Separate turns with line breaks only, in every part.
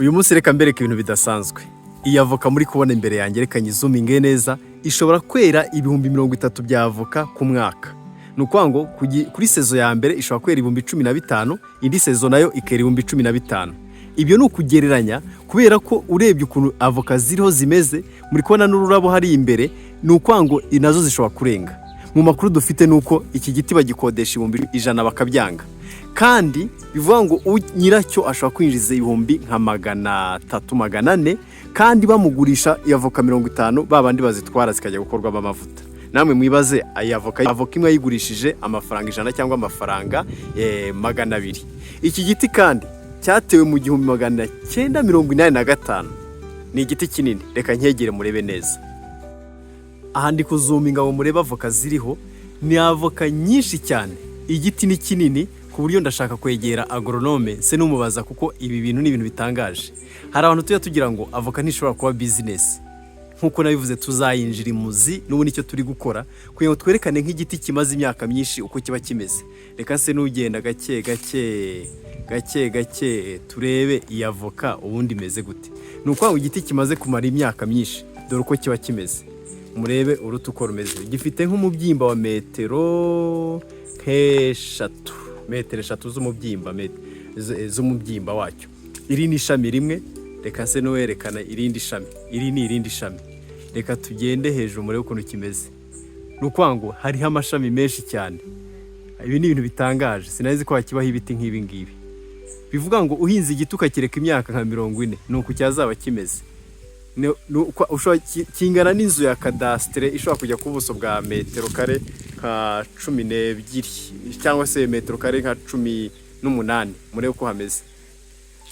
Uyu munsi reka mbereka ibintu bidasanzwe. Iyi avoka muri kubona imbere yanjye reka nyizuminge neza, ishobora kwera ibihumbi 30 bya avoka ku mwaka. Nukuvuga ngo kuri sezo ya mbere ishobora kwera ibihumbi 15, indi sezo nayo ikera ibihumbi 15. Ibyo ni ukugereranya kubera ko urebye ukuntu avoka ziriho zimeze, muri kubona n'ururabo hari imbere, nukuvuga ngo inazo zishobora kurenga. Mu makuru dufite nuko iki giti bagikodesha ibihumbi 100 bakabyanga. Kandi bivuga ngo nyiracyo ashobora kwinjiza ibihumbi nka 300 400, kandi bamugurisha avoka 50 babandi bazitwara zikajya gukorwamo amavuta. Namwe mwibaze avoka imwe yigurishije amafaranga 100 cyangwa amafaranga 200. Iki giti kandi cyatewe mu 1985. Ni igiti kinini, reka nkegere murebe neza. Aha ndi kuzuminga ngo murebe avoka ziriho, ni avoka nyinshi cyane. Igiti ni kinini ku buryo ndashaka kwegera agronome se numubaza, kuko ibi bintu ni ibintu bitangaje. Hari abantu tuya tugira ngo avoka ntishobora kuba business, nkuko nabivuze tuzayinjira imuzi n'ubu nicyo turi gukora kugira ngo twerekane nk'igiti kimaze imyaka myinshi uko kiba kimeze. Reka se n'ugenda gake gake turebe iyi avoka ubundi imeze gute. Nuko igiti kimaze kumara imyaka myinshi, dore uko kiba kimeze. Murebe uruti uko rumeze, gifite nk'umubyimba wa metero 3 z'umubyimba wacyo. Iri ni ishami rimwe, reka se no werekana irindi shami. Iri ni irindi shami. Reka tugende hejuru murebe ukuntu kimeze. Nukwango hariho amashami menshi cyane. Ibi ni ibintu bitangaje, sinazi ko hakibaho ibiti nk'ibi ngibi. Bivuga ngo uhinze igiti ukakireka imyaka nka 40, nuko cyazaba kimeze. Kingana n'inzu ya kadastre ishobora kujya ku buso bwa metero kare nka 12 cyangwa se metero kare nka 18. Murebe uko hameze.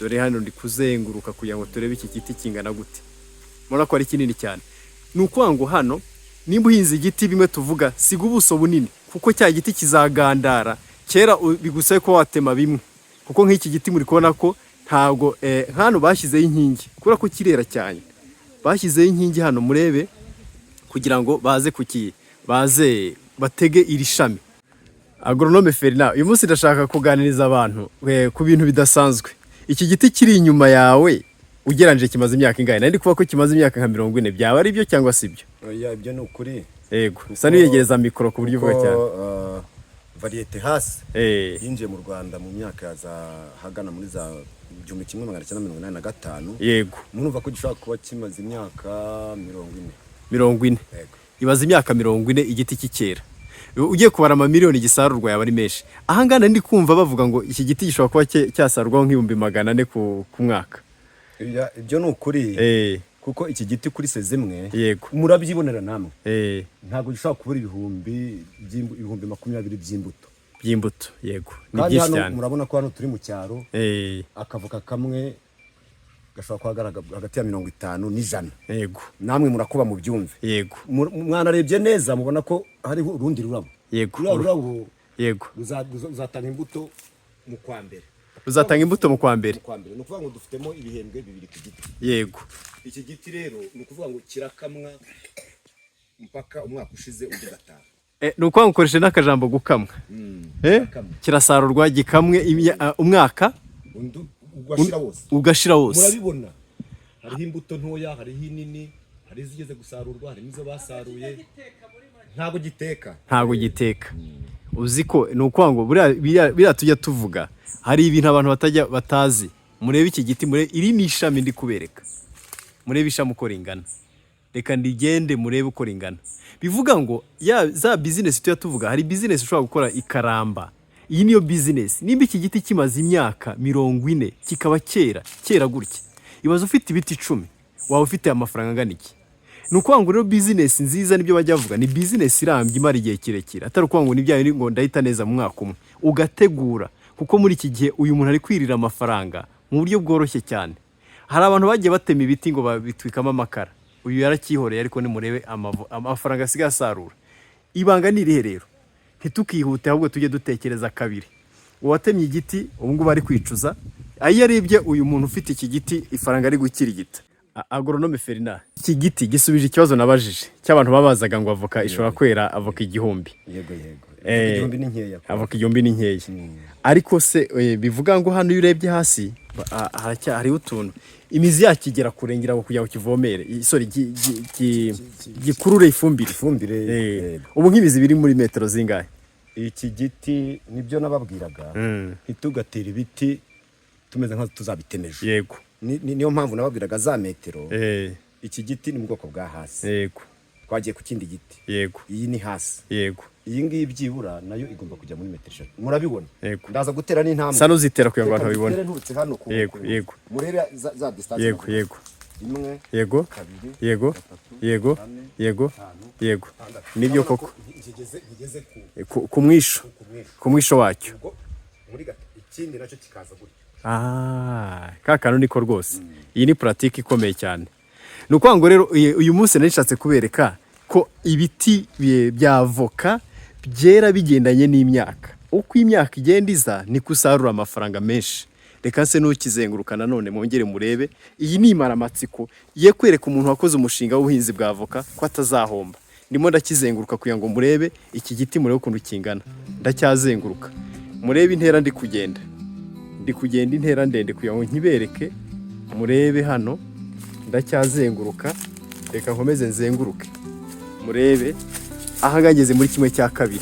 Dore hano ndi kuzenguruka kugira ngo turebe iki giti kingana gute. Murabona ko ari kinini cyane. Nukuvuga ngo hano nimba uhinze igiti bimwe tuvuga siga ubuso bunini, kuko cya giti kizagandara. Kera bigusaye ko watema bimwe, kuko nk'iki giti muri kubona ko ntago hano bashyizeho inkingi kubera ko kirera cyane. Bashyizeho inkingi hano murebe kugira ngo baze batege iri shami. Agronome Ferina, uyu munsi ndashaka kuganiriza abantu ku bintu bidasanzwe. Iki giti kiri inyuma yawe ugeranje kimaze imyaka ingahe? Nandi kuba ko kimaze imyaka nka 40, byaba ari byo cyangwa sibyo?
Oya, ibyo ni ukuri.
Yego, usa niyegereza mikoro ku buryo uvuga cyane.
Variete hasi yinjiye mu Rwanda mu myaka hagana muri za 1985.
Yego.
Murumva ko gishaka kuba kimaze imyaka
40. Yego. Ibaza imyaka 40 igiti kikera. Ugiye kubara amamiliyoni gisarurwa yaba ari menshi. Aha ngana ndi kumva bavuga ngo iki giti gishobora kuba cyasarurwaho nk'ibihumbi 400 ku mwaka.
Ibyo ni ukuri. Kuko iki giti kuri sezimwe murabyibonera namwe. Ntago gishobora kubura ibihumbi 20 by'imbuto. Yego. Ni byinshi cyane. Murabona ko hano turi mu cyaro. Akavuka kamwe gashobora kuhagaragara hagati ya 50 n'100. Yego. Namwe murakuba mu byumve.
Yego.
Mwanarebye neza mubona ko hariho urundi rurabo.
Yego.
Rurabo.
Yego.
Uzatanga imbuto mu kwa mbere.
Uzatanga imbuto mu kwa mbere.
Ni ukuvuga ngo dufitemo ibihembwe 2 ku giti.
Yego.
Iki giti rero ni ukuvuga ngo kirakamwa mpaka umwaka ushize undi gataha.
Nuko nkoresha n'akajambo gukamwa. Kirasarurwa gikamwe umwaka ugashira wose.
Murabibona hariho imbuto ntoya, hariho inini, hari zigeze gusarurwa, hari nizo basaruye. Ntago giteka.
Uziko nuko ngo biriya tujya tuvuga hari ibintu abantu batazi. Murebe iki giti, murebe iri ni ishami ndi kubereka. Murebe ishami uko ringana. Reka ndigende murebe uko ringana. Bivuga ngo za business tuya tuvuga, hari business ushobora gukora ikaramba. Iyi niyo business. Nimba iki giti kimaze imyaka 40 kikaba kera gutya, ibaza ufite ibiti 10, wawe ufite amafaranga angana iki? Nuko ngo rero business nziza nibyo bajya bavuga, ni business irambye imara igihe kirekire. Atari uko ngo nibyaye ngo ndahita neza mu mwaka umwe. Ugategura, kuko muri iki gihe uyu muntu ari kwirira amafaranga mu buryo bworoshye cyane. Hari abantu bagiye batema ibiti ngo babitwikamo amakara. Uyu yarakihoreye, ariko nimurebe amafaranga asigaye asarura. Ibanga ni irihe rero? Ntitukihute, ahubwo tujye dutekereza kabiri. Uwatemye igiti ubu ngubu ari kwicuza. Ayarebye uyu muntu ufite iki giti ifaranga ari gukirigita. Agronome Ferina, iki giti gisubije ikibazo nabajije cy'abantu babazaga ngo avoka ishobora kwera avoka 1000.
Yego. Igihumbi ni nkeya.
Avoka 1000 ni nkeya. Ariko se bivuga ngo hano urebye hasi hariho utuntu imizi yakigera kurengera ngo kugira ngo kivomere gikurure ifumbire. Ubu nk'imizi biri muri metero zingahe?
Iki giti nibyo nababwiraga, ntitugatera ibiti tumeze nka tuzabitemeje.
Yego.
Niyo mpamvu nababwiraga za metero. Iki giti ni mu bwoko bwa hasi.
Yego.
Twagiye ku kindi giti.
Yego.
Iyi ni hasi.
Yego.
Iyi ngiyi byibura nayo igomba kujya muri metero 3. Murabibona?
Yego.
Ndaza gutera n'intambwe.
Sano zitera kugira ngo abantu babibone.
Yego.
Yego.
Murebe za distance.
Yego. Yego.
Imwe.
Yego. Yego. Yego. Yego. Yego. Nibyo koko. Ku mwisho wacyo.
Muri ikindi nacyo kikaza gutyo.
Ka kantu niko rwose. Iyi ni pratique ikomeye cyane. Nuko ngo rero uyu munsi narishatse kubereka ko ibiti bya avoka byera bigendanye n'imyaka. Uko imyaka igenda iza niko usarura amafaranga menshi. Reka se n'ukizenguruka nanone mwongere murebe. Iyi ni imaramatsiko ye kwereka umuntu wakoze umushinga w'ubuhinzi bwa avoka ko atazahomba. Ndimo ndakizenguruka kugira ngo murebe iki giti murebe ukuntu kingana. Ndacyazenguruka. Murebe intera ndi kugenda intera ndende kugira ngo nkibereke. Murebe hano ndacyazenguruka. Reka nkomeze nzenguruke. Murebe ahangageze muri 1/2.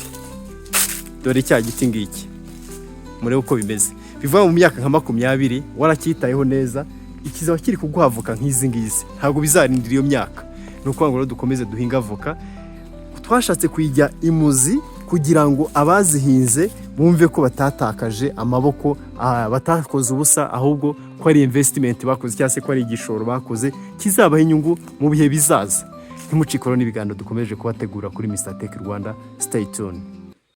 Dore cya giti ngiki. Murebe uko bimeze. Biva mu myaka nka 20 waracyitayeho neza, ikizaba kiri kuguhavuka nk'izi ngizi. Ntabwo bizarindira iyo myaka. Nuko ngo dukomeze duhinga avoka. Twashatse kuyijya imuzi kugira ngo abazihinze bumve ko batatakaje amaboko, batakoze ubusa, ahubwo ko ari investment bakoze cyangwa se ko ari igishoro bakoze kizabaho inyungu mu bihe bizaza. Ntimucikoro n'ibiganiro dukomeje kubategura kuri Mr Tech Rwanda. Stay tuned.